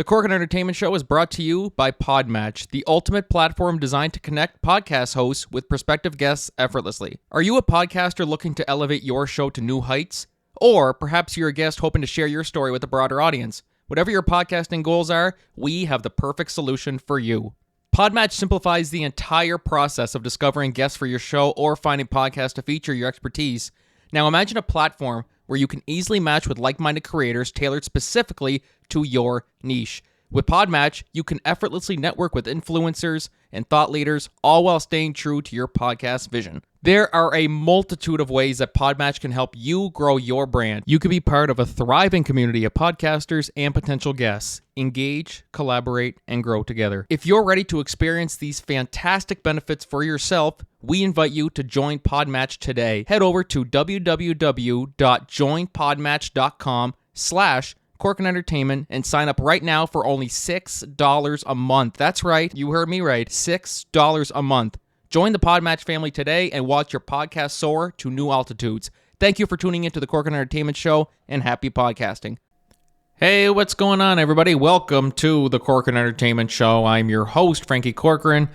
The Corcoran Entertainment Show is brought to you by Podmatch, the ultimate platform designed to connect podcast hosts with prospective guests effortlessly. Are you a podcaster looking to elevate your show to new heights? Or perhaps you're a guest hoping to share your story with a broader audience. Whatever your podcasting goals are, we have the perfect solution for you. Podmatch simplifies the entire process of discovering guests for your show or finding podcasts to feature your expertise. Now imagine a platform where you can easily match with like-minded creators tailored specifically to your niche. With Podmatch, you can effortlessly network with influencers and thought leaders, all while staying true to your podcast vision. There are a multitude of ways that Podmatch can help you grow your brand. You can be part of a thriving community of podcasters and potential guests. Engage, collaborate, and grow together. If you're ready to experience these fantastic benefits for yourself, we invite you to join Podmatch today. Head over to www.joinpodmatch.com/Corcoran Entertainment and sign up right now for only $6 a month. That's right, you heard me right, $6 a month. Join the Podmatch family today and watch your podcast soar to new altitudes. Thank you for tuning into the Corcoran Entertainment Show, and happy podcasting. Hey, what's going on, everybody? Welcome to the Corcoran Entertainment Show. I'm your host, Frankie Corcoran.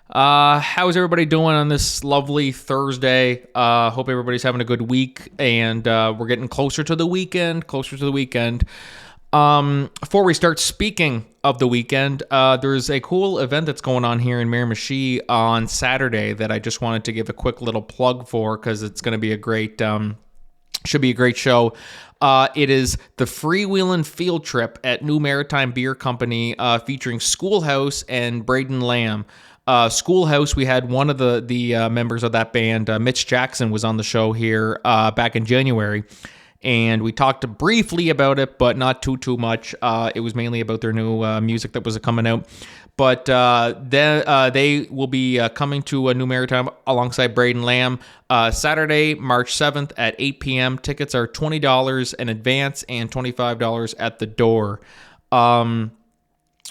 How's everybody doing on this lovely Thursday? Hope everybody's having a good week, and we're getting closer to the weekend. Before we start speaking of the weekend, there's a cool event that's going on here in Miramichi on Saturday that I just wanted to give a quick little plug for because it's going to be a great, should be a great show. It is the Freewheelin' Field Trip at New Maritime Beer Company, featuring Schoolhouse and Braden Lamb. Schoolhouse, we had one of the members of that band, Mitch Jackson, was on the show here back in January, and we talked briefly about it, but not too much. It was mainly about their new music that was coming out. But they will be coming to New Maritime alongside Braden Lamb Saturday, March 7th at 8 p.m. Tickets are $20 in advance and $25 at the door.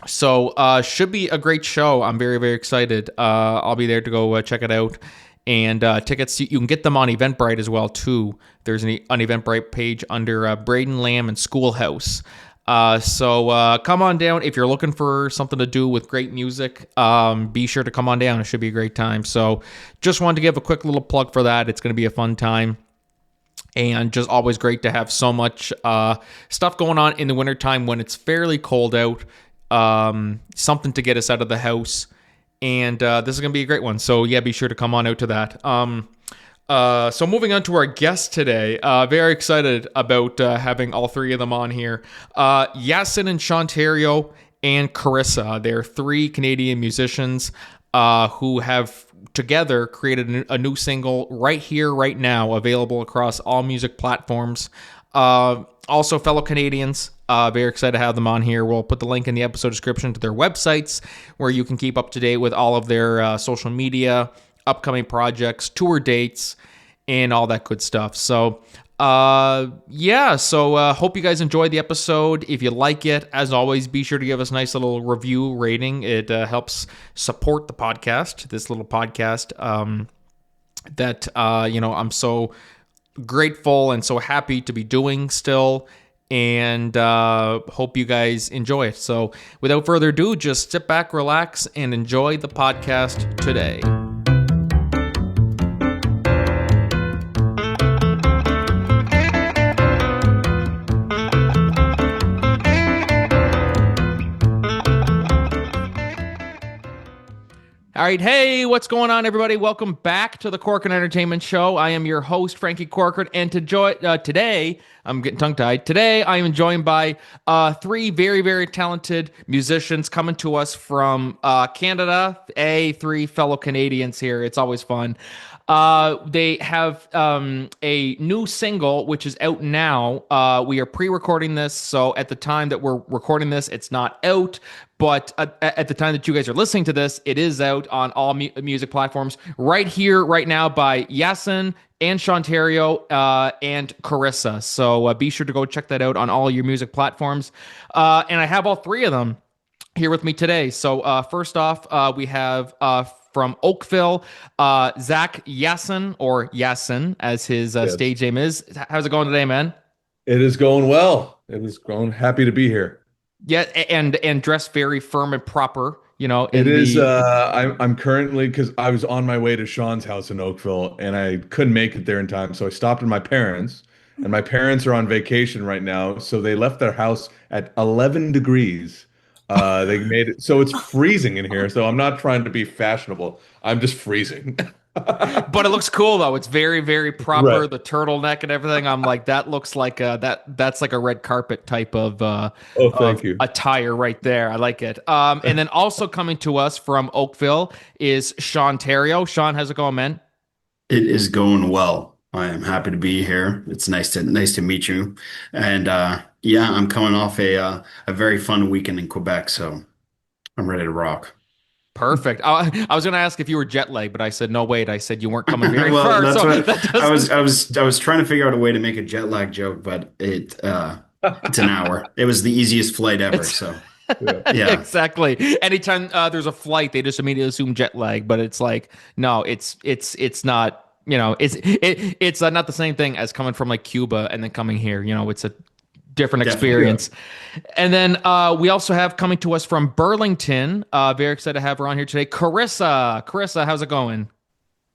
So should be a great show. I'm very, very excited. I'll be there to go check it out. And tickets, you can get them on Eventbrite as well, too. There's an Eventbrite page under Braden Lamb and Schoolhouse. So come on down. If you're looking for something to do with great music, be sure to come on down. It should be a great time. So just wanted to give a quick little plug for that. It's going to be a fun time. And just always great to have so much stuff going on in the wintertime when it's fairly cold out. Something to get us out of the house. And this is going to be a great one. So yeah, be sure to come on out to that. So moving on to our guest today, very excited about having all three of them on here. YASSiN Sean Terrio and Charissa. They're three Canadian musicians who have together created a new single right here, right now, available across all music platforms. Also fellow Canadians. Very excited to have them on here. We'll put the link in the episode description to their websites where you can keep up to date with all of their social media, upcoming projects, tour dates, and all that good stuff. So, hope you guys enjoyed the episode. If you like it, as always, be sure to give us a nice little review rating. It helps support the podcast, this little podcast that, I'm so grateful and so happy to be doing still. And hope you guys enjoy it. So without further ado, just sit back, relax, and enjoy the podcast today. All right, hey, what's going on, everybody? Welcome back to the Corcoran Entertainment Show. I am your host, Frankie Corcoran, and today, I'm getting tongue-tied. Today, I am joined by three very, very talented musicians coming to us from Canada. Three fellow Canadians here. It's always fun. They have a new single, which is out now. We are pre-recording this, so at the time that we're recording this, it's not out. But at the time that you guys are listening to this, it is out on all music platforms right here, right now, by YASSiN and Sean Terrio and Charissa. So be sure to go check that out on all your music platforms. And I have all three of them here with me today. So first off, we have from Oakville, Zach YASSiN, or YASSiN as his stage name is. How's it going today, man? It is going well. It is going. Happy to be here. Yeah, and dressed very firm and proper, It in is. the I'm currently because I was on my way to Sean's house in Oakville and I couldn't make it there in time, so I stopped at my parents. And my parents are on vacation right now, so they left their house at 11 degrees. They made it so it's freezing in here. So I'm not trying to be fashionable. I'm just freezing. but it looks cool though. It's very, very Right. proper. The turtleneck and everything. I'm like, that looks like that's like a red carpet type Oh, of thank you. attire right there. I like it. And then also coming to us from Oakville is Sean Terrio. Sean, how's it going, man? It is going well. I am happy to be here. It's nice to meet you. And yeah, I'm coming off a very fun weekend in Quebec, so I'm ready to rock. Perfect. I was going to ask if you were jet lagged, but I said no. Wait, I said you weren't coming very Well, far, that's so what that I was doesn't. I was I was trying to figure out a way to make a jet lag joke, but it's an hour. It was the easiest flight ever, It's so yeah. exactly. Anytime there's a flight, they just immediately assume jet lag, but it's like no, it's not. It's not the same thing as coming from like Cuba and then coming here. It's a different Definitely. Yeah. experience. And then we also have coming to us from Burlington. Very excited to have her on here today, Carissa. Carissa, how's it going?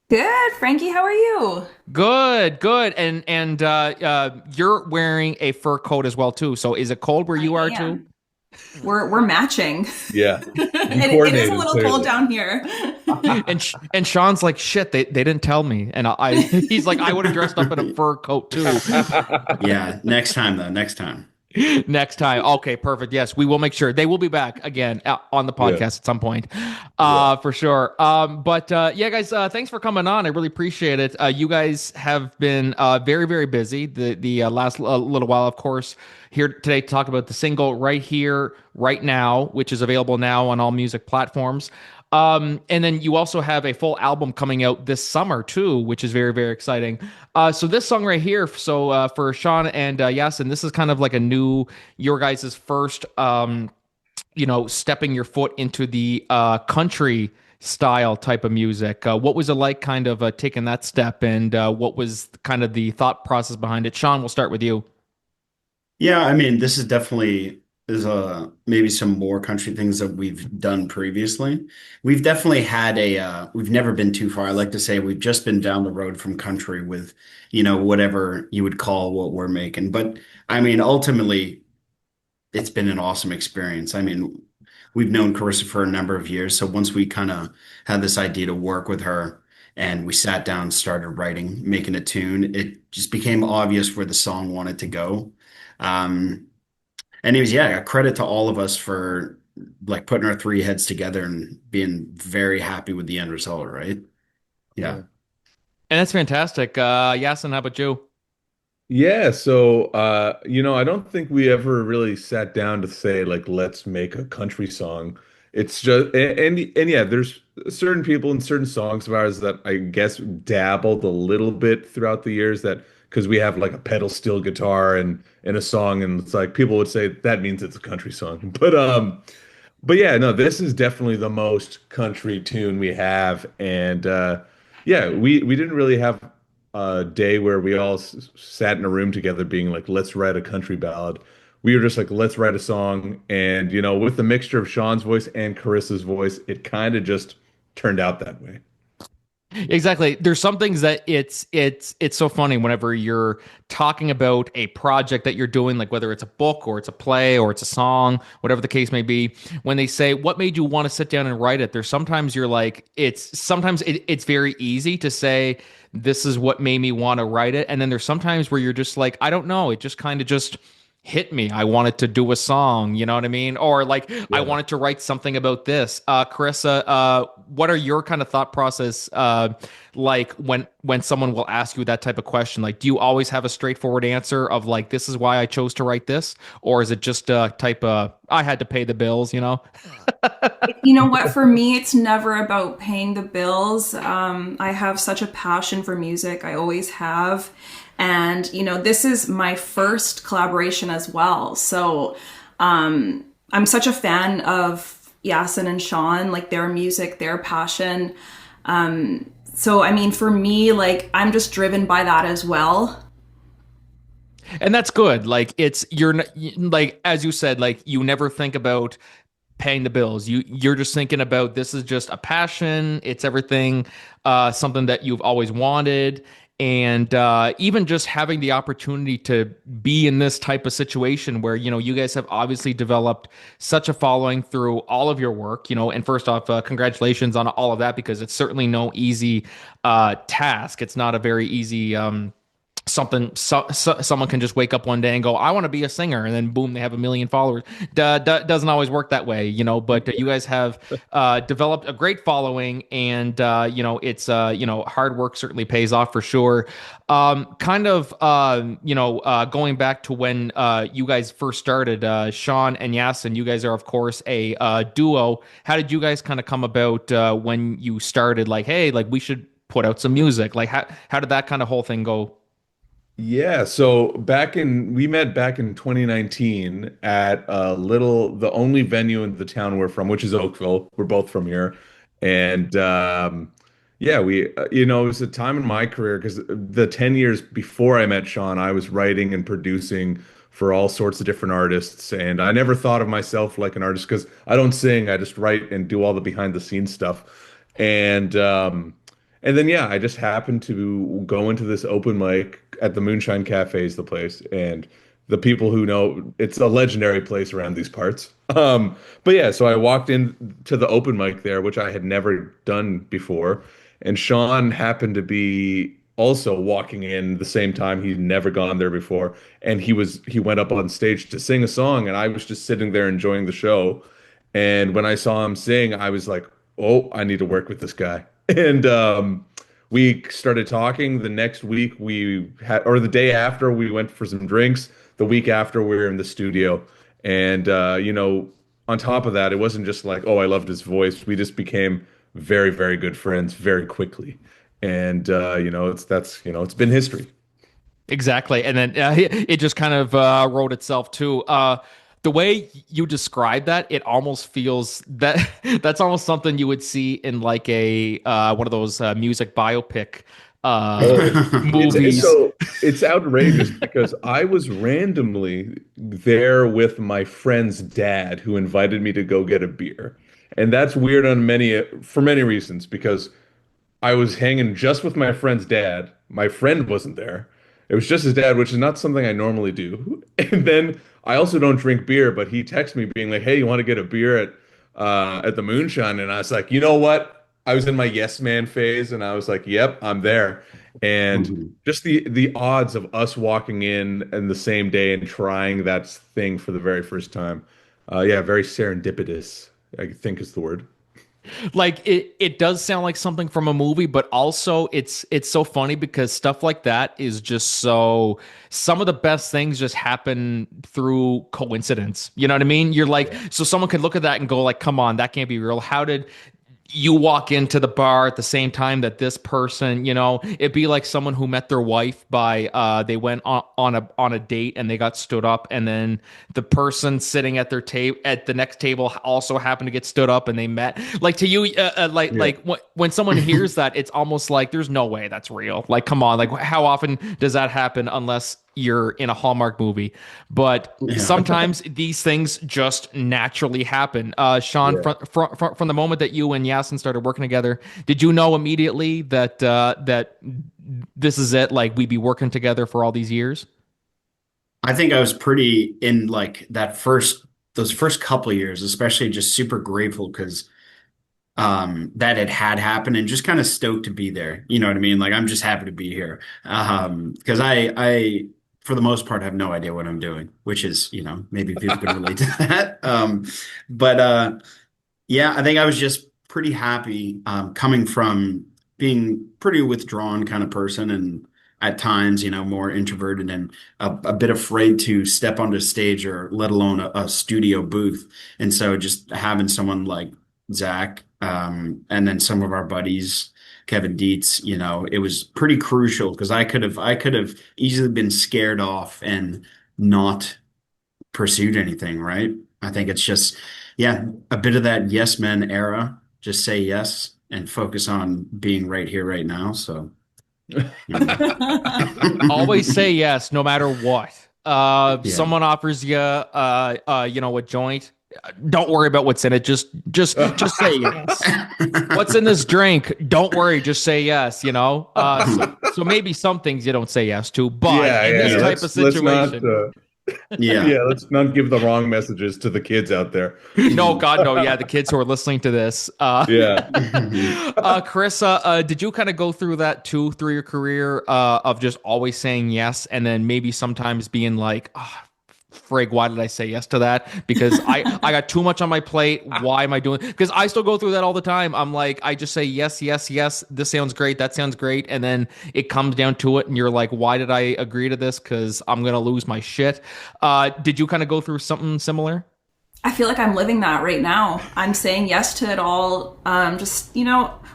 Good, Frankie. How are you? Good, good. And you're wearing a fur coat as well too. So is it cold where I you are too? am. We're matching. Yeah. You It is a coordinated little cold clearly. down here. And Sean's like, shit, they didn't tell me. And he's like, I would have dressed up in a fur coat too. Yeah, next time though, next time. Next time. Okay, perfect. Yes, we will make sure they will be back again on the Yeah. podcast at some point, Yeah. for sure. But yeah, guys, thanks for coming on. I really appreciate it. You guys have been very, very busy the last little while, of course. Here today to talk about the single right here, right now, which is available now on all music platforms. And then you also have a full album coming out this summer too, which is very, very exciting. So this song right here, so for Sean and YASSiN, this is kind of like your guys' first, stepping your foot into the country style type of music. What was it like kind of taking that step and what was kind of the thought process behind it? Sean, we'll start with you. Yeah, I mean, this is definitely is maybe some more country things that we've done previously. We've definitely had we've never been too far. I like to say we've just been down the road from country with, whatever you would call what we're making. But I mean, ultimately, it's been an awesome experience. I mean, we've known Carissa for a number of years, so once we kind of had this idea to work with her and we sat down, started writing, making a tune, it just became obvious where the song wanted to go. Um, Anyways, yeah, credit to all of us for like putting our three heads together and being very happy with the end result, right? Yeah. Yeah. And that's fantastic. YASSiN, how about you? Yeah, so I don't think we ever really sat down to say like let's make a country song. It's just and yeah, there's certain people and certain songs of ours that I guess dabbled a little bit throughout the years that because we have like a pedal steel guitar and a song and it's like people would say that means it's a country song. But yeah, no, this is definitely the most country tune we have, and yeah, we didn't really have a day where we all sat in a room together, being like, let's write a country ballad. We were just like, let's write a song, and with the mixture of Sean's voice and Carissa's voice, it kind of just turned out that way. Exactly. There's some things that it's so funny whenever you're talking about a project that you're doing, like whether it's a book or it's a play or it's a song, whatever the case may be. When they say, "What made you want to sit down and write it?" There's sometimes you're like, it's very easy to say, "This is what made me want to write it," and then there's sometimes where you're just like, "I don't know." It just kind of just hit me. I wanted to do a song, you know what I mean? Or like I Yeah. wanted to write something about this. Carissa, what are your kind of thought process like when someone will ask you that type of question? Like, do you always have a straightforward answer of like this is why I chose to write this? Or is it just a type of I had to pay the bills, you know? You know what? For me, it's never about paying the bills. I have such a passion for music. I always have. And, this is my first collaboration as well. So, I'm such a fan of YASSiN and Sean, like their music, their passion. So, I mean, for me, like, I'm just driven by that as well. And that's good. Like like as you said, like you never think about paying the bills. You're just thinking about this is just a passion. It's everything, something that you've always wanted. And even just having the opportunity to be in this type of situation where, you guys have obviously developed such a following through all of your work, and first off, congratulations on all of that, because it's certainly no easy task. It's not a very easy someone can just wake up one day and go, I want to be a singer, and then boom, they have 1 million followers. Doesn't always work that way, but you guys have developed a great following, and it's hard work certainly pays off for sure. Going back to when you guys first started, Sean and YASSiN, you guys are of course a duo. How did you guys kind of come about when you started, like, hey, like we should put out some music? Like how did that kind of whole thing go? Yeah, so we met back in 2019 at the only venue in the town we're from, which is Oakville. We're both from here. And yeah, it was a time in my career because the 10 years before I met Sean, I was writing and producing for all sorts of different artists. And I never thought of myself like an artist because I don't sing, I just write and do all the behind the scenes stuff. And and then yeah, I just happened to go into this open mic at the Moonshine Cafe is the place, and the people who know it's a legendary place around these parts. But yeah, so I walked in to the open mic there, which I had never done before, and Sean happened to be also walking in the same time. He'd never gone there before, and he went up on stage to sing a song, and I was just sitting there enjoying the show. And when I saw him sing, I was like, "Oh, I need to work with this guy." And we started talking. The next week or the day after, we went for some drinks. The week after, we were in the studio. And, on top of that, it wasn't just like, oh, I loved his voice. We just became very, very good friends very quickly. And, it's been history. Exactly. And then it just kind of wrote itself too. The way you describe that, it almost feels that that's almost something you would see in like a one of those music biopic Oh, movies. it's outrageous because I was randomly there with my friend's dad who invited me to go get a beer. And that's weird for many reasons because I was hanging just with my friend's dad. My friend wasn't there. It was just his dad, which is not something I normally do. And then I also don't drink beer, but he texted me being like, "Hey, you want to get a beer at the Moonshine?" And I was like, "You know what?" I was in my yes man phase, and I was like, "Yep, I'm there." And Mhm. just the odds of us walking in the same day and trying that thing for the very first time, yeah, very serendipitous, I think is the word. Like it does sound like something from a movie, but also it's so funny because stuff like that is just so some of the best things just happen through coincidence. You know what I mean? You're like, so someone could look at that and go like, come on, that can't be real. How did you walk into the bar at the same time that this person, it'd be like someone who met their wife by they went on a date and they got stood up, and then the person sitting at their table at the next table also happened to get stood up and they met. Like to you, Yeah. when someone hears that, it's almost like there's no way that's real. Like come on, like how often does that happen unless you're in a Hallmark movie? But Yeah. sometimes these things just naturally happen. Sean, Yeah. from the moment that you and YASSiN started working together, did you know immediately that this is it? Like we'd be working together for all these years? I think I was pretty in like those first couple of years, especially just super grateful because that had happened and just kind of stoked to be there. You know what I mean? Like I'm just happy to be here. Because I for the most part have no idea what I'm doing, which is, maybe people can relate to that. But yeah, I think I was just pretty happy coming from being pretty withdrawn kind of person and at times, more introverted and a bit afraid to step onto stage or let alone a studio booth. And so just having someone like Zach, and then some of our buddies, Kevin Dietz, it was pretty crucial because I could have easily been scared off and not pursued anything, right? I think it's just, yeah, a bit of that yes men era. Just say yes and focus on being right here, right now. So Always say yes, no matter what. Yeah. Someone offers you, a joint. Don't worry about what's in it. Just say yes. What's in this drink? Don't worry. Just say yes. So maybe some things you don't say yes to, but Yeah, in this yeah. Yeah. type of Let's not situation, Yeah. yeah, let's not give the wrong messages to the kids out there. no, God, no. Yeah, the kids who are listening to this. Yeah. Carissa, did you kind of go through that too through your career of just always saying yes, and then maybe sometimes being like, oh, frig, why did I say yes to that? Because I got too much on my plate. Why am I doing? Because I still go through that all the time. I'm like, I just say yes, yes, yes. This sounds great. That sounds great. And then it comes down to it, and you're like, why did I agree to this? Because I'm gonna lose my shit. Did you kind of go through something similar? I feel like I'm living that right now. I'm saying yes to it all. Just,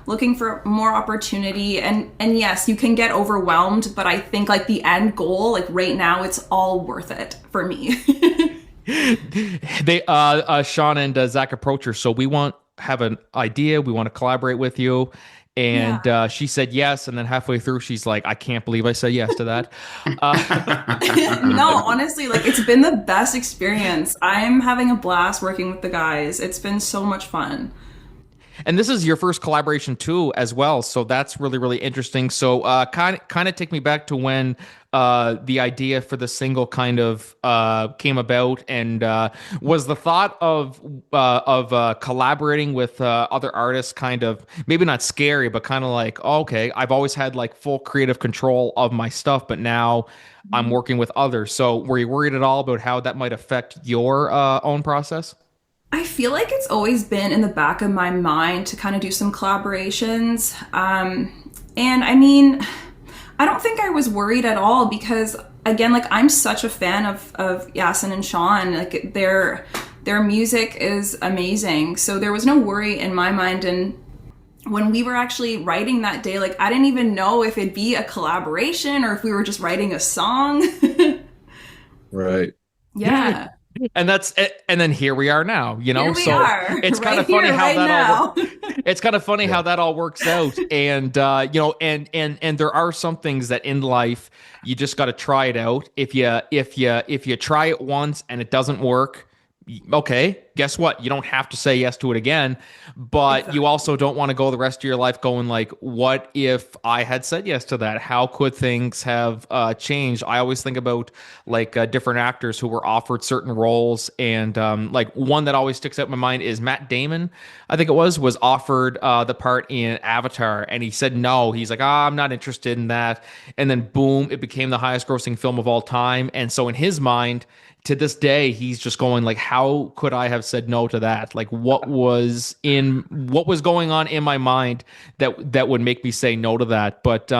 looking for more opportunity. And yes, you can get overwhelmed, but I think like the end goal, like right now, it's all worth it for me. They Sean and Zach approach her, so we want have an idea, we want to collaborate with you, and Yeah. she said yes, and then halfway through she's like, I can't believe I said yes to that. No, honestly, like it's been the best experience. I'm having a blast working with the guys. It's been so much fun. And this is your first collaboration too, as well. So that's really, really interesting. So kind of take me back to when the idea for the single kind of came about, and was the thought of collaborating with other artists kind of maybe not scary, but kind of like, oh, okay, I've always had like full creative control of my stuff, but now I'm working with others. So were you worried at all about how that might affect your own process? I feel like it's always been in the back of my mind to kind of do some collaborations. And I mean, I don't think I was worried at all because, again, like I'm such a fan of YASSiN and Sean. Like their music is amazing. So there was no worry in my mind. And when we were actually writing that day, like I didn't even know if it'd be a collaboration or if we were just writing a song. Right. Yeah. And then here we are now, Here we so are, it's kind right of funny here, how right that all now. it's kind of funny how that all works out. And and there are some things that in life you just got to try it out. If you try it once and it doesn't work, okay, guess what? You don't have to say yes to it again, but you also don't want to go the rest of your life going like, what if I had said yes to that? How could things have changed? I always think about like different actors who were offered certain roles, and like one that always sticks out in my mind is Matt Damon. I think it was offered the part in Avatar, and he said no. He's like, I'm not interested in that, and then boom, it became the highest grossing film of all time. And so in his mind, to this day, he's just going like, how could I have said no to that? Like what was going on in my mind that would make me say no to that? But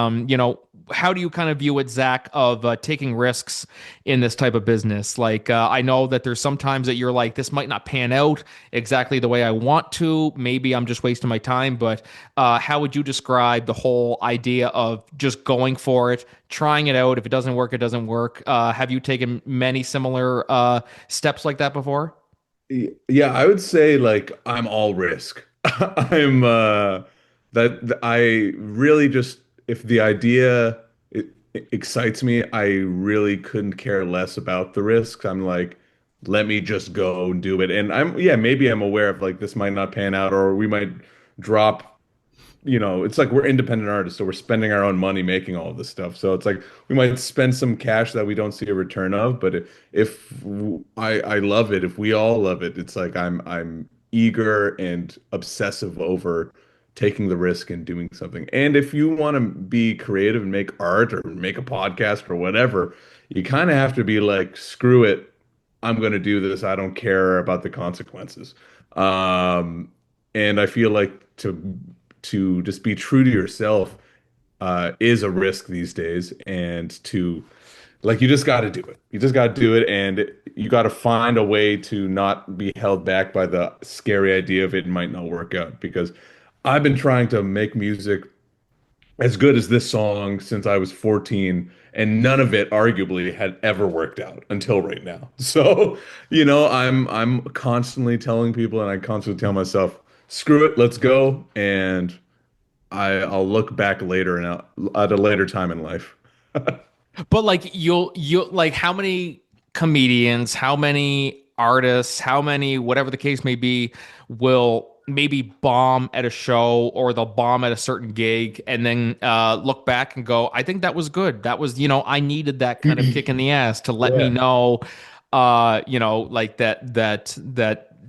how do you kind of view it, Zach, of taking risks in this type of business? Like I know that there's sometimes that you're like, this might not pan out exactly the way I want to. Maybe I'm just wasting my time. But how would you describe the whole idea of just going for it, trying it out? If it doesn't work, it doesn't work. Have you taken many similar steps like that before? Yeah, I would say like I'm all risk. I'm I really just if the idea it excites me, I really couldn't care less about the risks. I'm like, let me just go and do it. And yeah, maybe I'm aware of like this might not pan out or we might drop, it's like we're independent artists, so we're spending our own money making all of this stuff. So it's like we might spend some cash that we don't see a return of, but if I love it, if we all love it, it's like I'm eager and obsessive over taking the risk and doing something. And if you want to be creative and make art or make a podcast or whatever, you kind of have to be like, screw it, I'm going to do this. I don't care about the consequences. And I feel like to just be true to yourself is a risk these days, and to like you just got to do it. You just got to do it, and you got to find a way to not be held back by the scary idea of it might not work out. Because I've been trying to make music as good as this song since I was 14, and none of it arguably had ever worked out until right now. So, I'm constantly telling people and I constantly tell myself, screw it, let's go. And I'll look back later and at a later time in life. But like you'll like how many comedians, how many artists, how many whatever the case may be will maybe bomb at a show or they'll bomb at a certain gig and then look back and go, I think that was good. That was, I needed that kind of kick in the ass to let me Yeah. know like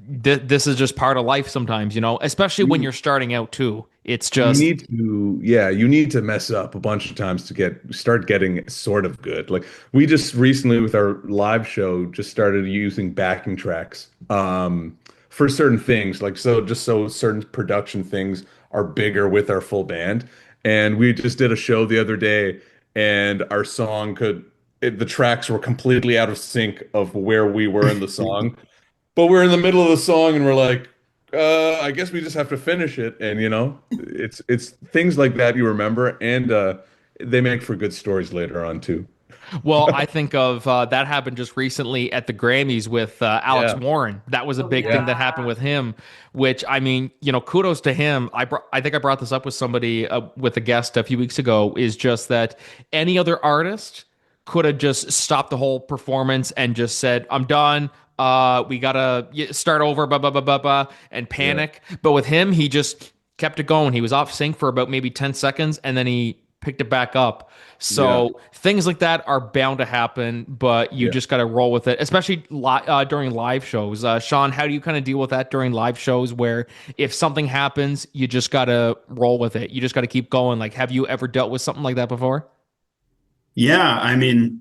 this is just part of life sometimes, especially when you're starting out too. It's just You need to mess up a bunch of times to start getting sort of good. Like we just recently with our live show just started using backing tracks for certain things, like so certain production things are bigger with our full band. And we just did a show the other day and our the tracks were completely out of sync of where we were in the song. But we're in the middle of the song and we're like, I guess we just have to finish it. And it's things like that you remember, and they make for good stories later on too. Well, I think of that happened just recently at the Grammys with Alex Yeah. Warren. That was a Oh big Yeah. thing that happened with him, which I mean, kudos to him. I think I brought this up with somebody with a guest a few weeks ago. Is just that any other artist could have just stopped the whole performance and just said, "I'm done. We gotta start over, blah blah blah blah blah," and Yeah. panic. But with him, he just kept it going. He was off sync for about maybe 10 seconds, and then he picked it back up. Yeah. So things like that are bound to happen, but you Yeah. just got to roll with it, especially during live shows. Sean, how do you kind of deal with that during live shows where if something happens, you just got to roll with it? You just got to keep going. Like, have you ever dealt with something like that before? Yeah, I mean,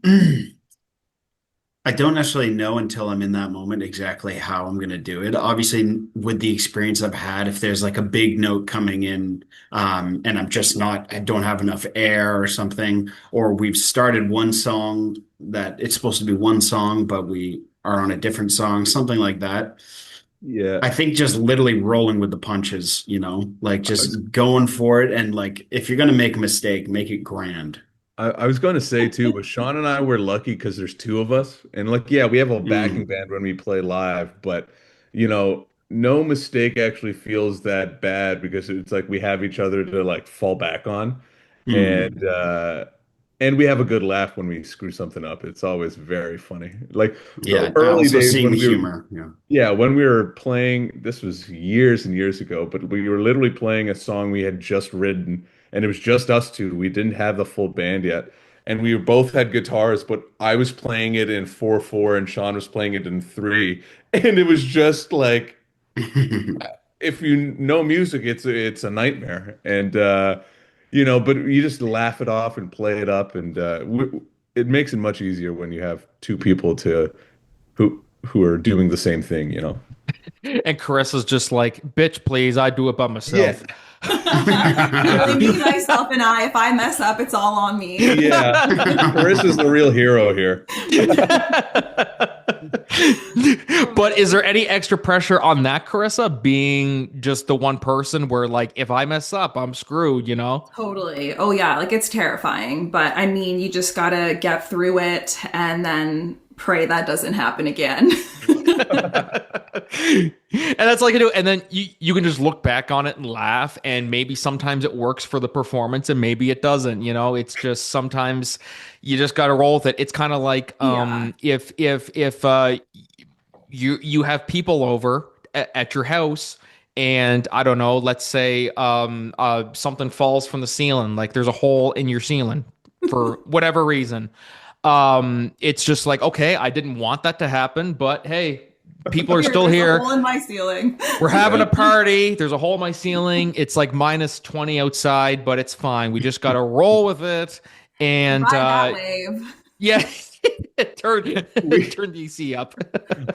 I don't necessarily know until I'm in that moment exactly how I'm going to do it. Obviously, with the experience I've had, if there's like a big note coming in, and I don't have enough air or something, or we've started one song that it's supposed to be one song, but we are on a different song, something like that. Yeah. I think just literally rolling with the punches, like just going for it. And like, if you're going to make a mistake, make it grand. I was going to say too, but Sean and I were lucky because there's two of us, and like, yeah, we have a backing Mm, band when we play live, but no mistake actually feels that bad because it's like we have each other to like fall back on, and mm. we have a good laugh when we screw something up. It's always very funny. Like Yeah. early Also days seeing when the we were humor. Yeah. yeah, when we were playing, this was years and years ago, but we were literally playing a song we had just written, and it was just us two. We didn't have the full band yet. And we both had guitars, but I was playing it in 4/4 and Sean was playing it in 3. And it was just like, if you know music, it's a nightmare. And but you just laugh it off and play it up, and it makes it much easier when you have two people who are doing the same thing. And Carissa's just like, bitch, please, I do it by Yeah. myself. Really, me, myself, and I. If I mess up, it's all on me. Yeah. Carissa's the real hero here. But is there any extra pressure on that, Carissa, being just the one person where, like, if I mess up, I'm screwed, Totally. Oh, yeah. Like, it's terrifying. But I mean, you just gotta get through it and then pray that doesn't happen again. And that's like and then you can just look back on it and laugh, and maybe sometimes it works for the performance and maybe it doesn't. It's just sometimes you just got to roll with it. It's kind of like Yeah. if you have people over at your house, and I don't know, let's say something falls from the ceiling, like there's a hole in your ceiling for whatever reason. It's just like, okay, I didn't want that to happen, but hey, people are still There's a here. hole in my ceiling. We're having a party. There's a hole in my ceiling. It's like -20 outside, but it's fine. We just got to roll with it. And Ride that wave. yeah, turn the AC up.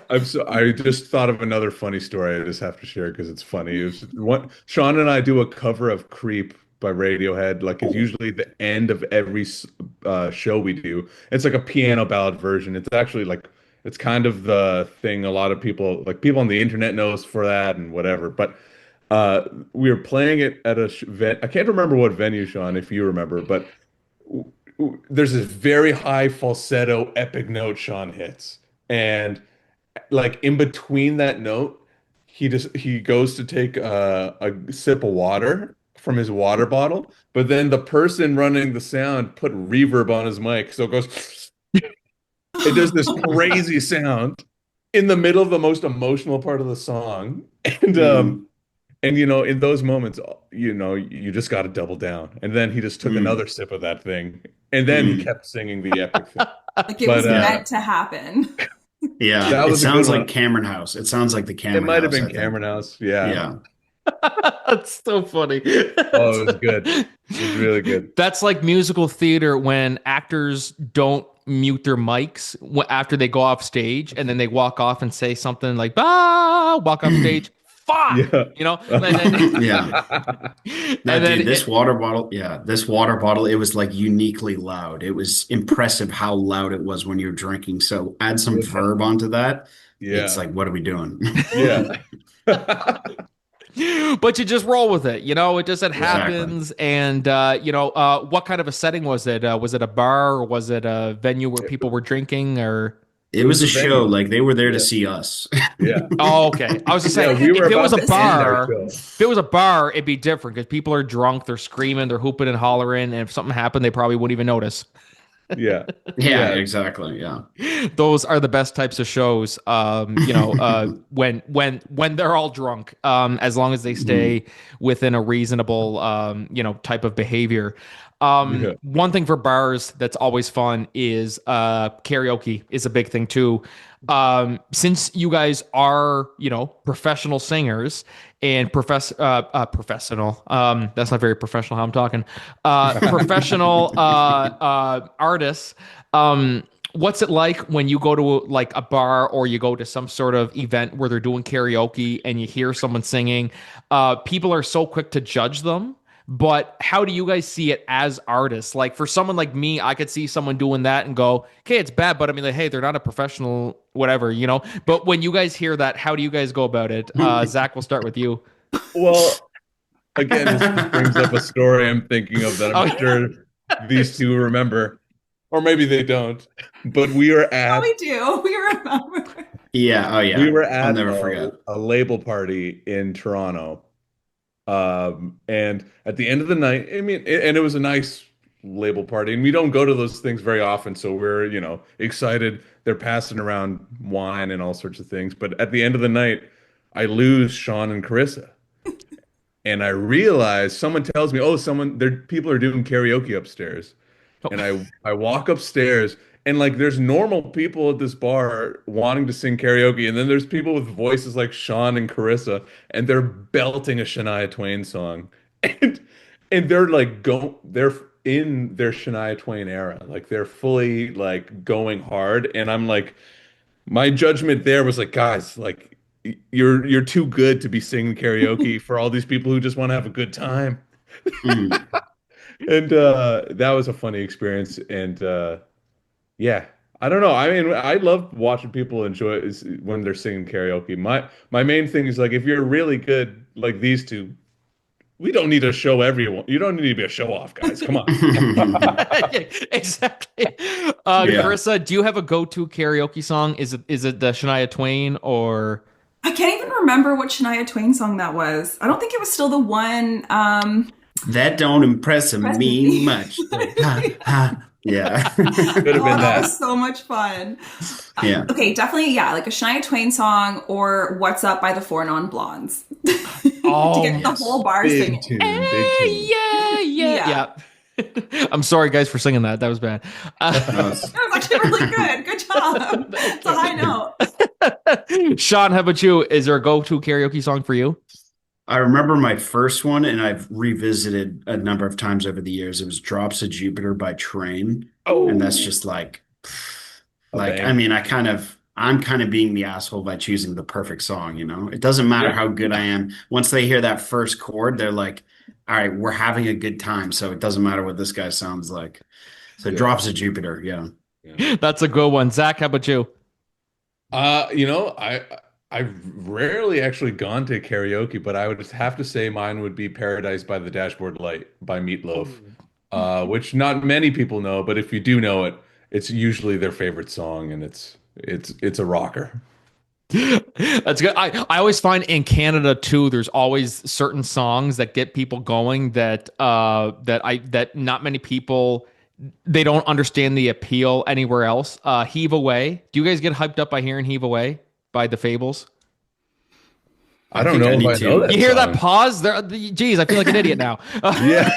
I just thought of another funny story I just have to share because it's funny. It was Sean and I do a cover of Creep by Radiohead. Like it's usually the end of every show we do. It's like a piano ballad version. It's actually like it's kind of the thing a lot of people like people on the internet knows for that and whatever. But we were playing it at I can't remember what venue, Sean, if you remember, but there's this very high falsetto epic note Sean hits, and like in between that note, he goes to take a sip of water, from his water bottle, but then the person running the sound put reverb on his mic, so it goes. It does this crazy sound in the middle of the most emotional part of the song, and in those moments, you just got to double down. And then he just took another sip of that thing, and then he kept singing the epic thing. Like it But was meant to happen. Yeah, that it was a sounds good like one. Cameron House. It sounds like the It Cameron might have House, been I think. Cameron House. Yeah. Yeah. That's so funny. Oh, it was good. It was really good. That's like musical theater when actors don't mute their mics after they go off stage and then they walk off and say something like, ah, walk off stage. Fuck, Yeah. and then, Yeah. No, and then dude, this water bottle, it was like uniquely loud. It was impressive how loud it was when you're drinking. So add some verb onto that. It's Yeah. like, what are we doing? Yeah. but you just roll with it, it Exactly. happens. And what kind of a setting was it? Was it a bar, or was it a venue where people were drinking, or? It It was was a a show. venue. Like they were there to Yeah. see us. Yeah. Oh, okay. I was just Yeah. saying, We were if it was about a to end our bar, show. if it was a bar, it'd be different because people are drunk, they're screaming, they're hooping and hollering, and if something happened, they probably wouldn't even notice. Yeah. Yeah, Yeah. exactly. Yeah. Those are the best types of shows. When they're all drunk, as long as they stay within a reasonable, type of behavior. Yeah. One thing for bars that's always fun is karaoke is a big thing too. Since you guys are, professional singers and professional, that's not very professional how I'm talking, professional artists, what's it like when you go to like a bar or you go to some sort of event where they're doing karaoke and you hear someone singing? People are so quick to judge them. But how do you guys see it as artists? Like for someone like me, I could see someone doing that and go, okay, it's bad, but I mean, like, hey, they're not a professional, whatever. But when you guys hear that, how do you guys go about it? Zach, we'll start with you. Well, again, this just brings up a story I'm thinking of that I'm Oh, sure these two remember, or maybe they don't. But we were Oh, at we do. We remember. Yeah. Oh, we yeah. were I'll at never forget. a label party in Toronto. And at the end of the night, I mean, and it was a nice label party, and we don't go to those things very often, so we're, excited. They're passing around wine and all sorts of things. But at the end of the night, I lose Sean and Carissa. And I realize someone tells me, oh, people are doing karaoke upstairs. And I walk upstairs and like there's normal people at this bar wanting to sing karaoke, and then there's people with voices like Sean and Carissa, and they're belting a Shania Twain song. And they're in their Shania Twain era. Like they're fully like going hard. And I'm like, my judgment there was like, guys, like you're too good to be singing karaoke for all these people who just want to have a good time. Mm. And that was a funny experience. And yeah, I don't know. I mean, I love watching people enjoy when they're singing karaoke. My main thing is like if you're really good like these two, we don't need to show everyone. You don't need to be a show off, guys. Come on. exactly. Yeah. Carissa, do you have a go-to karaoke song? Is it the Shania Twain or? I can't even remember what Shania Twain song that was. I don't think it was still the one. That don't impress me Presently. much. Ha, ha. Yeah. Could have Oh, been that that. was so much fun. Yeah. Okay, definitely, yeah, like a Shania Twain song or "What's Up" by the Four Non Blondes to Oh, get the whole bar Big singing. tune, big hey, tune. yeah. I'm sorry, guys, for singing that. That was bad. That was- That was actually really good. Good job. It's a high note. Sean, how about you? Is there a go-to karaoke song for you? I remember my first one, and I've revisited a number of times over the years. It was Drops of Jupiter by Train. And that's just A I mean, I'm kind of being the asshole by choosing the perfect song, you know? It doesn't matter how good I am. Once they hear that first chord, they're like, all right, we're having a good time. So it doesn't matter what this guy sounds like. So Yeah. Drops of Jupiter. Yeah. That's a good one. Zach, how about you? I've rarely actually gone to karaoke, but I would just have to say mine would be Paradise by the Dashboard Light by Meatloaf, which not many people know, but if you do know it, it's usually their favorite song, and it's a rocker. That's good. I always find in Canada too, there's always certain songs that get people going that not many people, they don't understand the appeal anywhere else. Heave Away. Do you guys get hyped up by hearing Heave Away by the Fables? I don't know if I know that You hear song. that pause? Geez, I feel like an idiot now. Yeah.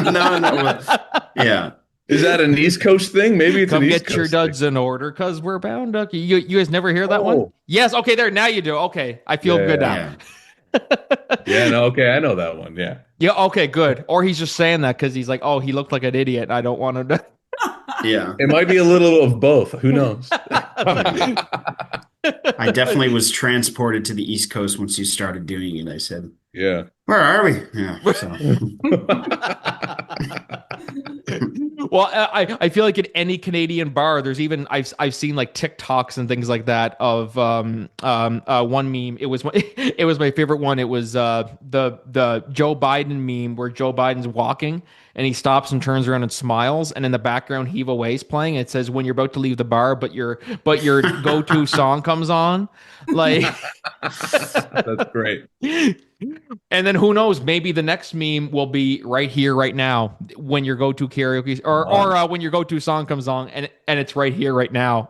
No. Yeah. Is that an East Coast thing? Maybe it's Come an East get your Coast duds thing. in order, cause we're bound to. You guys never hear that one? Oh. Yes. Okay. There. Now you do. Okay. I feel good now. Yeah. Yeah, no, okay, I know that one. Yeah. Yeah. Okay. Good. Or he's just saying that because he's like, oh, he looked like an idiot. And I don't want him to. Yeah. It might be a little of both. Who knows? I definitely was transported to the East Coast once you started doing it. I said, Yeah. "Where are we?" Yeah. So. Well, I feel like in any Canadian bar, there's even I've seen like TikToks and things like that of one meme. It was it was my favorite one. It was the Joe Biden meme where Joe Biden's walking and he stops and turns around and smiles, and in the background Heave Away's playing. It says when you're about to leave the bar, but your go-to song comes on, like. That's great. And then who knows? Maybe the next meme will be right here, right now, when your go-to karaoke or when your go-to song comes on, and it's right here, right now.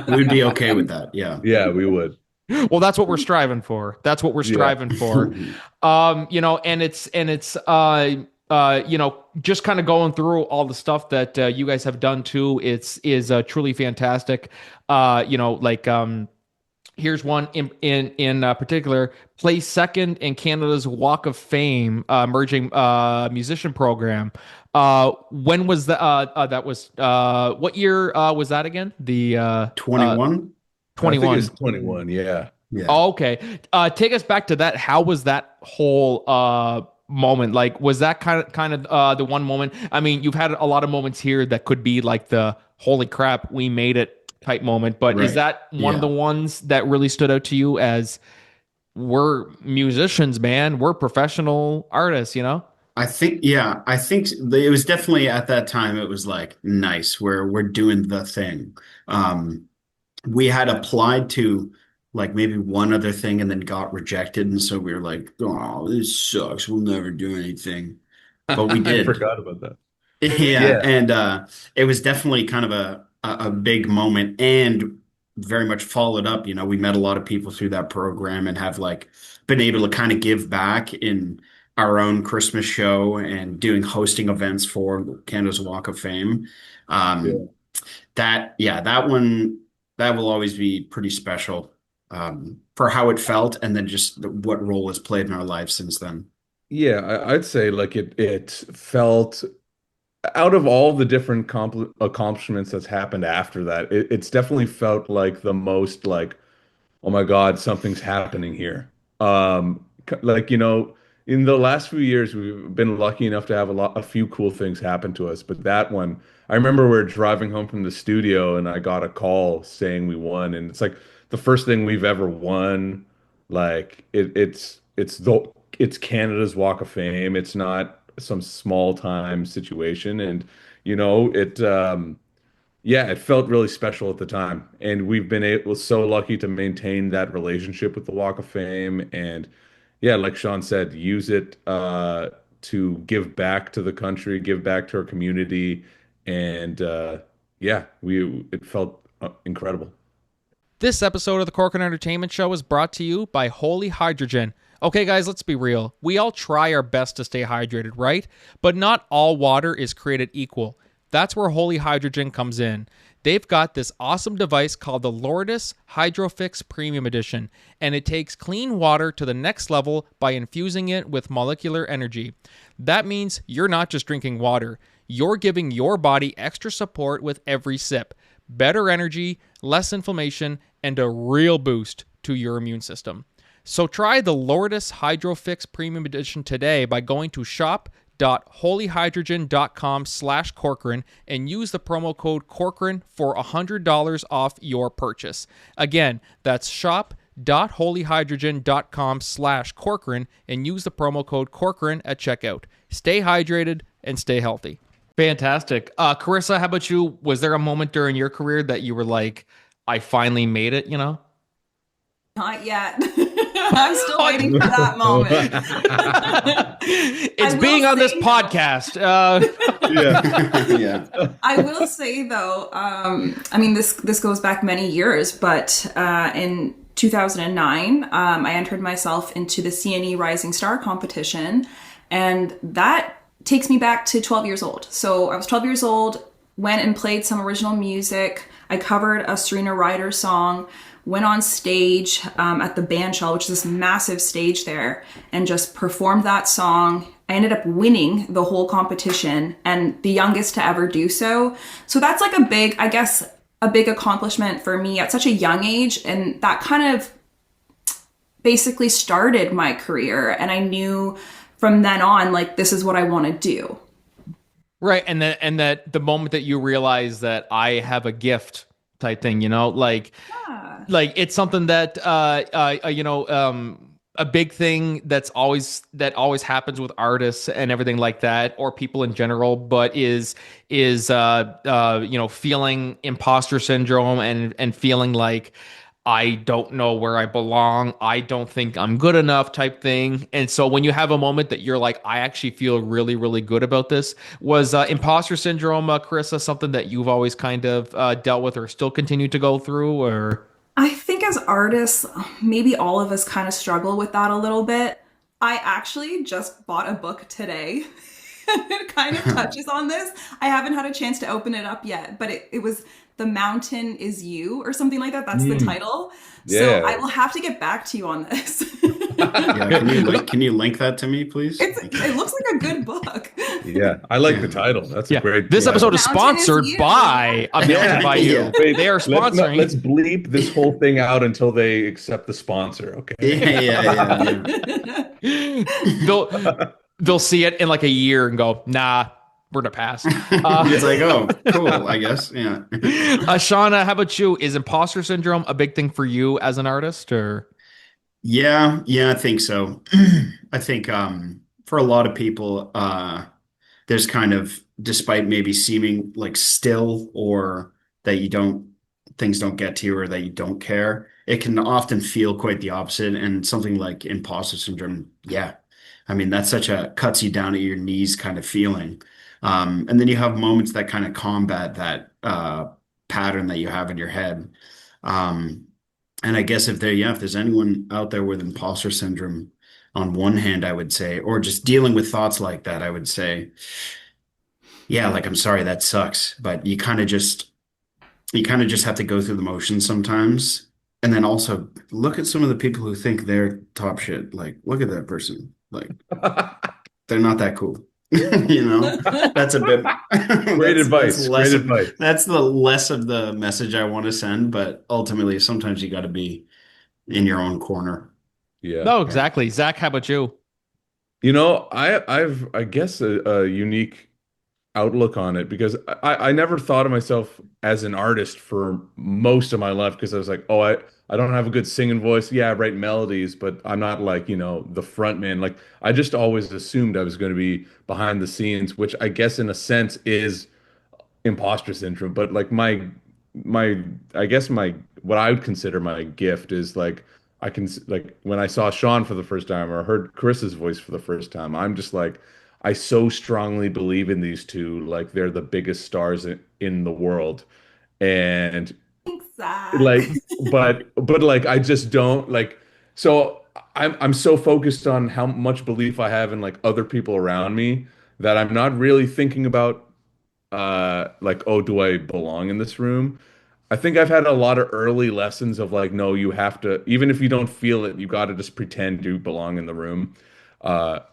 We'd be okay with that. Yeah. Yeah, we would. Well, that's what we're striving for. That's what we're striving for. And it's just kind of going through all the stuff that you guys have done too. Is truly fantastic. Here's one in particular. Placed second in Canada's Walk of Fame emerging musician program. When was that was what year was that again? The 21. 21. I think it's 21. Yeah. Yeah. Oh, okay. Take us back to that. How was that whole moment? Like, was that kind of the one moment? I mean, you've had a lot of moments here that could be like the holy crap, we made it type moment, but is Right. that one of the ones that really stood out to you as we're musicians, man, we're professional artists, you know? I think it was definitely at that time, it was like, nice, we're doing the thing. We had applied to like maybe one other thing and then got rejected. And so we were like, oh, this sucks. We'll never do anything. But we I did. forgot about that. Yeah. And it was definitely kind of a big moment and very much followed up. You know, we met a lot of people through that program and have like been able to kind of give back in our own Christmas show and hosting events for Canada's Walk of Fame. That one, that will always be pretty special for how it felt and then just what role it's played in our lives since then. Yeah, I'd say like it felt out of all the different accomplishments that's happened after that, it's definitely felt like the most like, oh my God, something's happening here. Like, in the last few years, we've been lucky enough to have a few cool things happen to us. But that one, I remember we were driving home from the studio and I got a call saying we won. And it's like the first thing we've ever won. Like it's Canada's Walk of Fame. It's not some small time situation. And, it felt really special at the time. And we've been so lucky to maintain that relationship with the Walk of Fame. And yeah, like Sean said, use it to give back to the country, give back to our community. And it felt incredible. This episode of the Corcoran Entertainment Show is brought to you by Holy Hydrogen. Okay, guys, let's be real. We all try our best to stay hydrated, right? But not all water is created equal. That's where Holy Hydrogen comes in. They've got this awesome device called the Lourdes HydroFix Premium Edition, and it takes clean water to the next level by infusing it with molecular energy. That means you're not just drinking water. You're giving your body extra support with every sip. Better energy, less inflammation, and a real boost to your immune system. So try the Lourdes HydroFix Premium Edition today by going to shop.holyhydrogen.com/Corcoran and use the promo code Corcoran for $100 off your purchase. Again, that's shop.holyhydrogen.com/Corcoran and use the promo code Corcoran at checkout. Stay hydrated and stay healthy. Fantastic. Charissa, how about you? Was there a moment during your career that you were like, I finally made it, Not yet. I'm still waiting for that moment. I It's will being on this say, though, podcast. Yeah. Yeah. I will say though, I mean this goes back many years, but in 2009, I entered myself into the CNE Rising Star competition, and that takes me back to 12 years old. So I was 12 years old, went and played some original music. I covered a Serena Ryder song, went on stage at the Bandshell, which is this massive stage there, and just performed that song. I ended up winning the whole competition and the youngest to ever do so. So that's like a big, I guess, a big accomplishment for me at such a young age. And that kind of basically started my career. And I knew from then on, like, this is what I want to do. Right, and that the moment that you realize that I have a gift type thing, Yeah. like it's something that a big thing that always happens with artists and everything like that, or people in general, but is feeling imposter syndrome and feeling like I don't know where I belong. I don't think I'm good enough type thing. And so when you have a moment that you're like, I actually feel really, really good about this, was imposter syndrome, Carissa, something that you've always kind of dealt with or still continue to go through, or? I think as artists, maybe all of us kind of struggle with that a little bit. I actually just bought a book today. It kind of touches on this. I haven't had a chance to open it up yet, but it was The Mountain Is You or something like that. That's the title. So Yeah. I will have to get back to you on this. Yeah. Can you link that to me, please? Thank you. It looks like a good book. Yeah. I like the title. That's a Yeah, great this title. episode is Mountain is sponsored You. by Mountain by You. Yeah. Wait, They are sponsoring. let's bleep this whole thing out until they accept the sponsor, okay? Yeah. They'll see it in like a year and go, nah, we're gonna pass. It's like, oh, cool, I guess. Yeah. Shauna, how about you? Is imposter syndrome a big thing for you as an artist, or? Yeah, I think so. I think for a lot of people, there's kind of, despite maybe seeming like still or that you don't, things don't get to you or that you don't care, it can often feel quite the opposite. And something like imposter syndrome, yeah. I mean, that's such a cuts you down at your knees kind of feeling. And then you have moments that kind of combat that pattern that you have in your head. Um, and I guess if there's anyone out there with imposter syndrome, on one hand, I would say, or just dealing with thoughts like that, I would say, yeah, like I'm sorry, that sucks. But you kind of just have to go through the motions sometimes. And then also look at some of the people who think they're top shit. Like, look at that person. Like, they're not that cool. That's a bit Great advice. Great advice. that's the less of the message I want to send, but ultimately sometimes you got to be in your own corner. Yeah. No, exactly. Zach, how about you? I guess a unique outlook on it because I never thought of myself as an artist for most of my life because I was like, oh, I don't have a good singing voice. Yeah, I write melodies, but I'm not like, the front man. Like I just always assumed I was going to be behind the scenes, which I guess in a sense is imposter syndrome, but like my I guess my what I would consider my gift is like I can like when I saw Sean for the first time or heard Chris's voice for the first time, I'm just like I so strongly believe in these two, like they're the biggest stars in the world. And Thanks, Zach. like but like I just don't like so I'm so focused on how much belief I have in like other people around me that I'm not really thinking about like, oh, do I belong in this room? I think I've had a lot of early lessons of like, no, you have to, even if you don't feel it, you got to just pretend you belong in the room.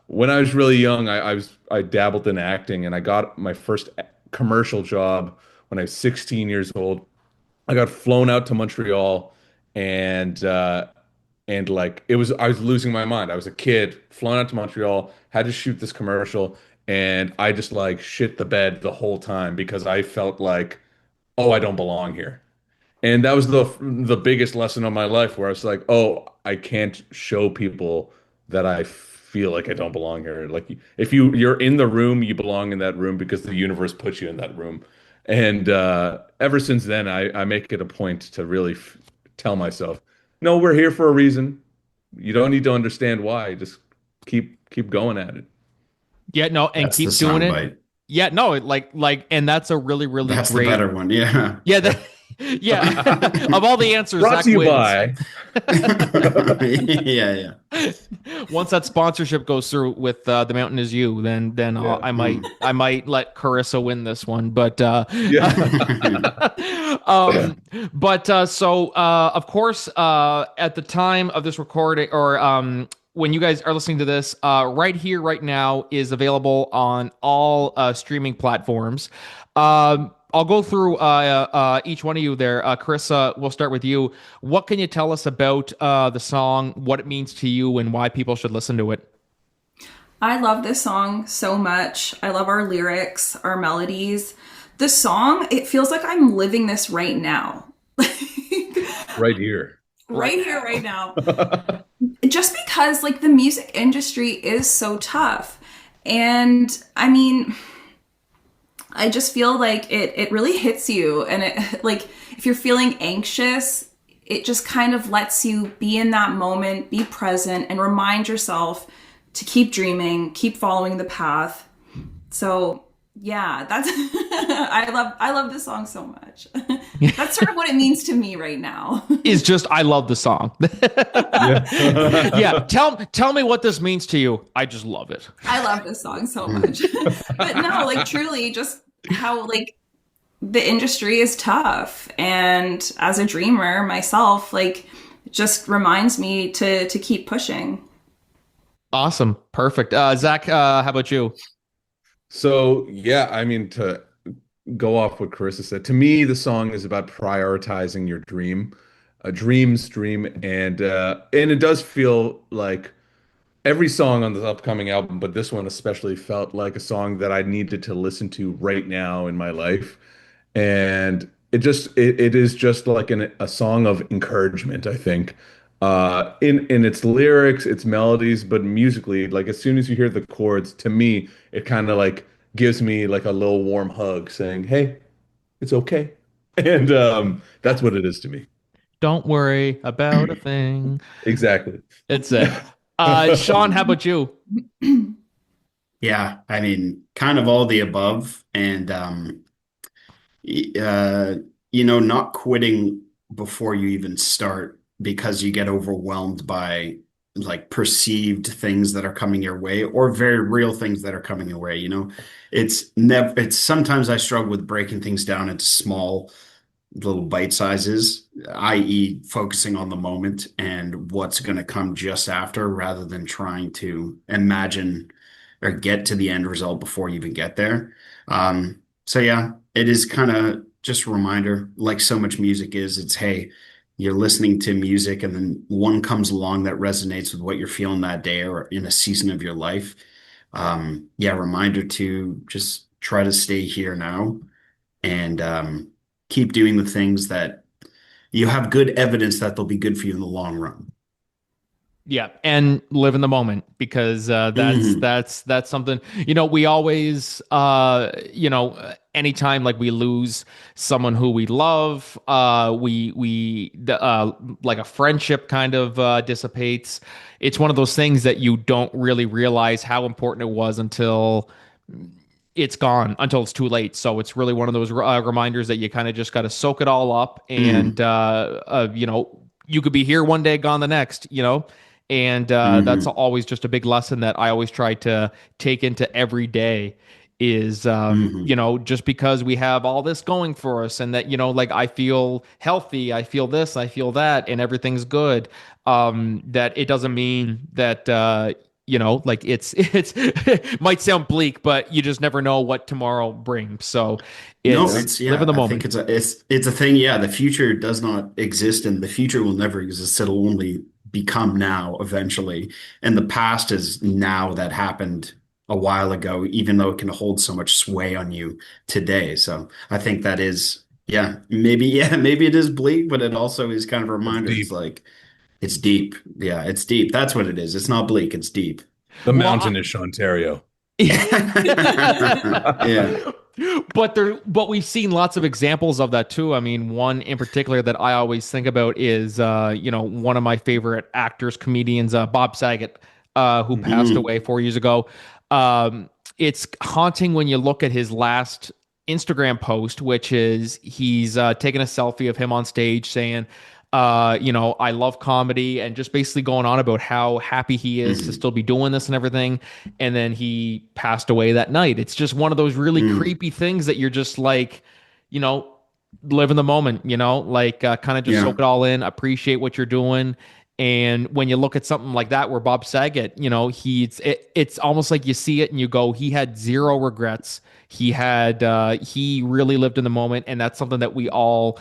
When I was really young, I dabbled in acting and I got my first commercial job when I was 16 years old. I got flown out to Montreal and like it was I was losing my mind. I was a kid flown out to Montreal, had to shoot this commercial, and I just like shit the bed the whole time because I felt like, oh, I don't belong here. And that was the biggest lesson of my life where I was like, oh, I can't show people that I feel like I don't belong here. Like if you're in the room, you belong in that room because the universe puts you in that room. And ever since then, I make it a point to really tell myself no, we're here for a reason. You don't need to understand why. Just keep going at it. Yeah, no, and That's the keep doing it. soundbite. Yeah, no, and that's a really, really That's the great. better one. Yeah. Yeah, yeah. Of all the answers, Brought Zach to you wins. by. Yeah, yeah. Once that sponsorship goes through with the Mountain Is You, then Yeah. I might let Carissa win this one. But Yeah. of course, at the time of this recording, or when you guys are listening to this, right here, right now, is available on all streaming platforms. I'll go through each one of you there. Carissa, we'll start with you. What can you tell us about the song, what it means to you, and why people should listen to it? I love this song so much. I love our lyrics, our melodies. The song, it feels like I'm living this right now. Right here. Right here, right now. Just because like the music industry is so tough. And I mean, I just feel like it really hits you. And it, like, if you're feeling anxious, it just kind of lets you be in that moment, be present, and remind yourself to keep dreaming, keep following the path. So yeah, that's I love this song so much. That's sort of what it means to me right now. Is just I love the song. Yeah. Yeah, tell me what this means to you. I just love it. I love this song so much. But no, like truly just how like the industry is tough, and as a dreamer myself, like it just reminds me to keep pushing. Awesome, perfect. Zach, how about you? So yeah, I mean, to go off what Carissa said, to me, the song is about prioritizing your dream, a dream's dream, and it does feel like every song on this upcoming album, but this one especially felt like a song that I needed to listen to right now in my life. And it is just like a song of encouragement, I think. In its lyrics, its melodies, but musically, like as soon as you hear the chords, to me, it kind of like gives me like a little warm hug saying, "Hey, it's okay." And that's what it is to me. Don't worry about a thing. Exactly. It's it. Sean, how about you? Yeah, I mean, kind of all the above, and uh, not quitting before you even start because you get overwhelmed by like perceived things that are coming your way or very real things that are coming your way. It's sometimes I struggle with breaking things down into small little bite sizes, i.e., focusing on the moment and what's going to come just after rather than trying to imagine or get to the end result before you even get there. So yeah, it is kind of just a reminder, like so much music is, it's hey, you're listening to music and then one comes along that resonates with what you're feeling that day or in a season of your life. Yeah, reminder to just try to stay here now and keep doing the things that you have good evidence that they'll be good for you in the long run. Yeah, and live in the moment because Mhm. that's something we always anytime like we lose someone who we love, like a friendship kind of dissipates. It's one of those things that you don't really realize how important it was until it's gone, until it's too late. So it's really one of those reminders that you kind of just got to soak it all up, and you could be here one day, gone the next. And that's Mhm. always just a big lesson that I always try to take into every day is, Mhm. just because we have all this going for us and that, like I feel healthy, I feel this, I feel that, and everything's good. That it doesn't mean that, like it might sound bleak, but you just never know what tomorrow brings. So No, it's it's live in yeah, the I think moment. it's a thing. Yeah, the future does not exist and the future will never exist. It'll only become now eventually. And the past is now that happened a while ago, even though it can hold so much sway on you today. So I think that is, yeah, maybe it is bleak, but it also is kind of a It's reminder. It's deep. like it's deep. Yeah, it's deep. That's what it is. It's not bleak, it's deep. The Well, mountain is Sean Terrio. Yeah. But we've seen lots of examples of that too. I mean, one in particular that I always think about is one of my favorite actors, comedians, Bob Saget, who passed away 4 years ago. It's haunting when you look at his last Instagram post, which is he's taking a selfie of him on stage saying, I love comedy, and just basically going on about how happy he is to still be doing this and everything. And then he passed away that night. It's just one of those really creepy things that you're just like, live in the moment, kind of just soak it all in, appreciate what you're doing. And when you look at something like that, where Bob Saget, it's almost like you see it and you go, he had zero regrets. He really lived in the moment. And that's something that we all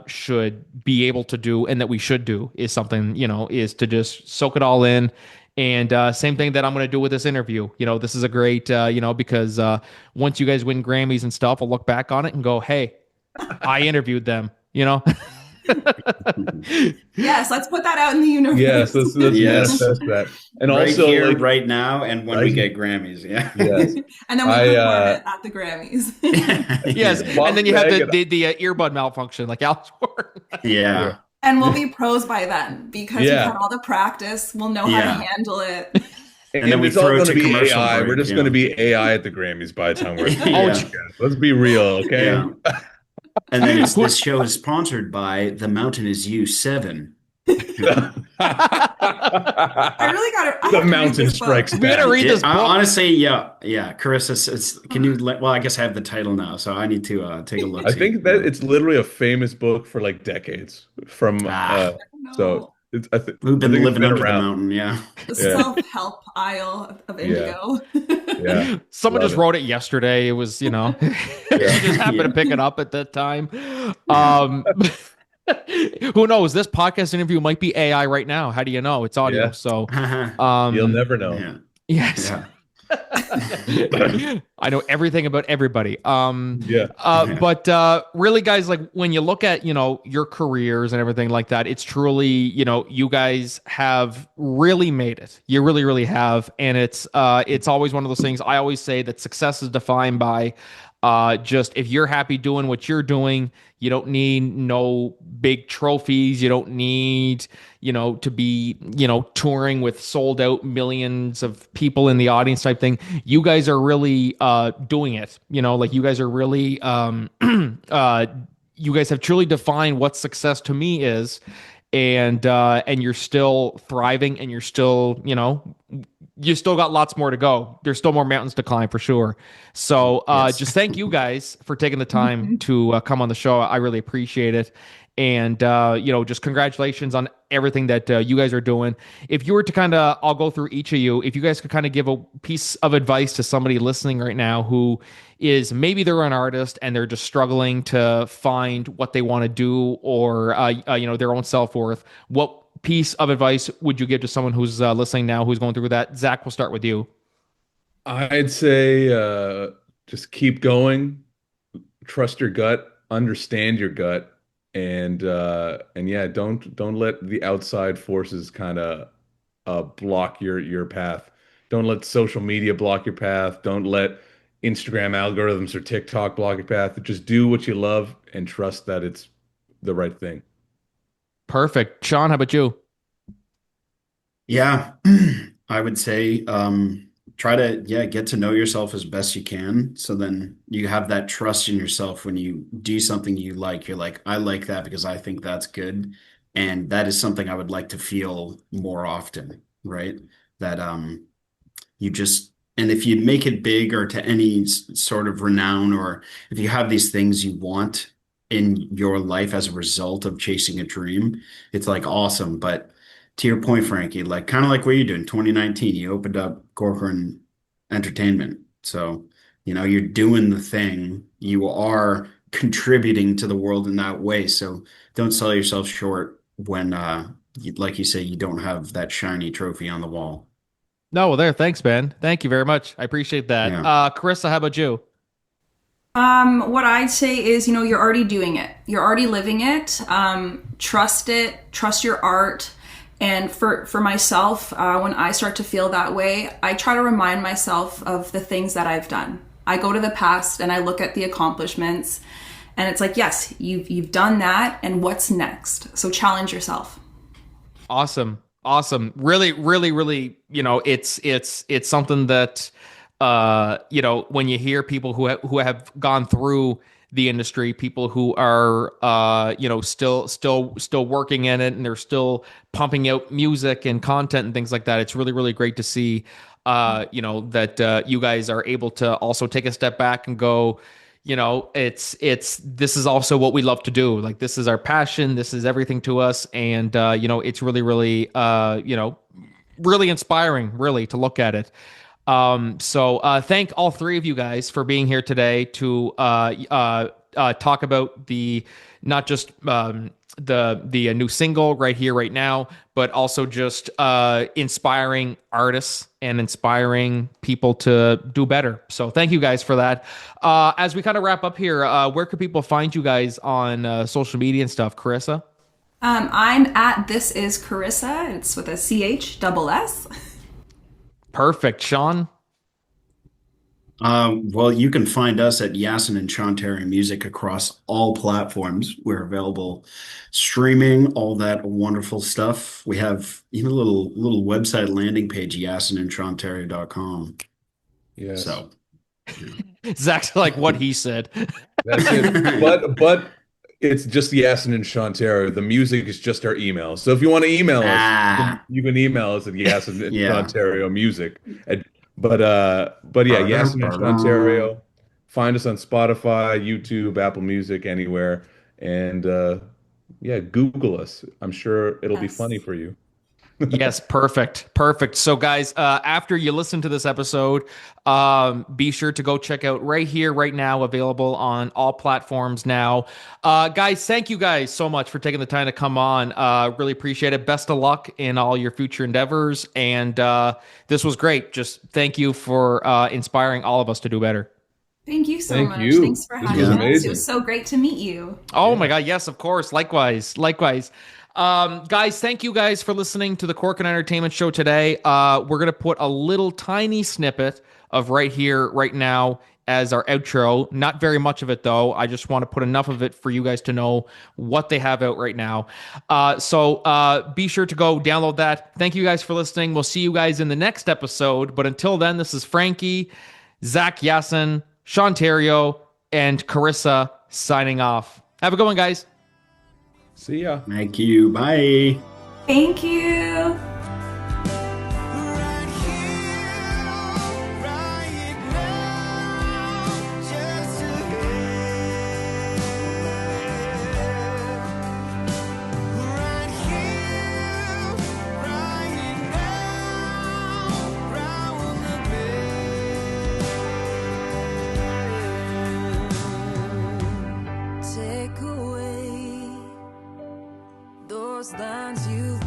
should be able to do, and that we should do, is something, is to just soak it all in. And same thing that I'm going to do with this interview. This is a great, because once you guys win Grammys and stuff, I'll look back on it and go, hey, I interviewed them, Yes, let's put that out in the universe. Yes, let's manifest that. And right also, here, like, right now, and when we get Grammys, yes. And then we perform it at the Grammys. Yes, and then you have the earbud malfunction, like Alex Warren. Yeah. And we'll be pros by then, because we've had all the practice. We'll know how to handle it. And then we it's all throw it going to to be commercial AI. break, We're just going to be AI at the Grammys by the time we're. Let's be real, okay? Yeah. And then this show is sponsored by The Mountain Is You 7. I really got to. The Mountain Strikes We got to read this book. Honestly, yeah. Carissa, can you? Well, I guess I have the title now, so I need to take a look. I think that it's literally a famous book for like decades. From so it's, we've been living under the mountain. Yeah, the self-help aisle of Indigo. Yeah, someone just wrote it yesterday. It was, she just happened to pick it up at that time. Who knows? This podcast interview might be AI right now. How do you know? It's audio, so you'll never know. Yeah. Yes. Yeah. I know everything about everybody. But really, guys, like when you look at, your careers and everything like that, it's truly, you guys have really made it. You really, really have. And it's always one of those things. I always say that success is defined by just if you're happy doing what you're doing. You don't need no big trophies. You don't need, to be, touring with sold out millions of people in the audience type thing. You guys are really doing it. Like you guys are really, you guys have truly defined what success to me is. And you're still thriving, and you're still, you still got lots more to go. There's still more mountains to climb for sure. So just thank you guys for taking the time to come on the show. I really appreciate it. And, just congratulations on everything that you guys are doing. If you were to I'll go through each of you. If you guys could kind of give a piece of advice to somebody listening right now who is maybe they're an artist and they're just struggling to find what they want to do, or, their own self-worth, what piece of advice would you give to someone who's listening now, who's going through that? Zach, we'll start with you. I'd say just keep going, trust your gut, understand your gut, and don't let the outside forces kind of block your path. Don't let social media block your path. Don't let Instagram algorithms or TikTok block your path. Just do what you love and trust that it's the right thing. Perfect. Sean, how about you? Yeah, I would say try to get to know yourself as best you can. So then you have that trust in yourself when you do something you like. You're like, I like that because I think that's good. And that is something I would like to feel more often, right? That you just, and if you make it big or to any sort of renown, or if you have these things you want in your life as a result of chasing a dream, it's like awesome. But to your point, Frankie, like kind of like what you did in 2019, you opened up Corcoran Entertainment. So, you're doing the thing. You are contributing to the world in that way. So don't sell yourself short when, like you say, you don't have that shiny trophy on the wall. No, well, thanks, Ben. Thank you very much. I appreciate that. Yeah. Carissa, how about you? What I'd say is, you're already doing it. You're already living it. Trust it. Trust your art. And for myself, when I start to feel that way, I try to remind myself of the things that I've done. I go to the past and I look at the accomplishments, and it's like, yes, you've done that, and what's next? So challenge yourself. Awesome. Really, really, really, it's something that, when you hear people who have gone through the industry, people who are, still working in it, and they're still pumping out music and content and things like that. It's really, really great to see, that you guys are able to also take a step back and go, this is also what we love to do. Like, this is our passion. This is everything to us. And, it's really, really, really inspiring, really, to look at it. So thank all three of you guys for being here today to talk about not just the new single right here, right now, but also just inspiring artists and inspiring people to do better. So thank you guys for that. As we kind of wrap up here, where could people find you guys on social media and stuff? Charissa? I'm at This Is Charissa. It's with a CHSS. Perfect. Sean? Well, you can find us at YASSiN Sean Terrio Music across all platforms. We're available streaming, all that wonderful stuff. We have even a little website landing page, YASSiNandSeanTerrio.com. Yes. So Zach's like what he said. That's it. But it's just YASSiN and Sean Terrio. The music is just our email. So if you want to email us, you can email us at YASSiN and Sean Terrio Music. But yeah, YASSiN and Sean Terrio. Find us on Spotify, YouTube, Apple Music, anywhere. And Google us. I'm sure it'll be funny for you. Yes, perfect. So guys, after you listen to this episode, be sure to go check out right here, right now, available on all platforms now. Guys, thank you guys so much for taking the time to come on. Really appreciate it. Best of luck in all your future endeavors. And this was great. Just thank you for inspiring all of us to do better. Thank you so much. You. Thanks for having us. Amazing. It was so great to meet you. Oh my God. Yes, of course. Likewise. Guys, thank you guys for listening to the Cork and Entertainment Show today. We're going to put a little tiny snippet of right here, right now as our outro. Not very much of it, though. I just want to put enough of it for you guys to know what they have out right now. So be sure to go download that. Thank you guys for listening. We'll see you guys in the next episode. But until then, this is Frankie, Zach YASSiN, Sean Terrio, and Charissa signing off. Have a good one, guys. See ya. thank you. Bye. Thank you. Take away those lines you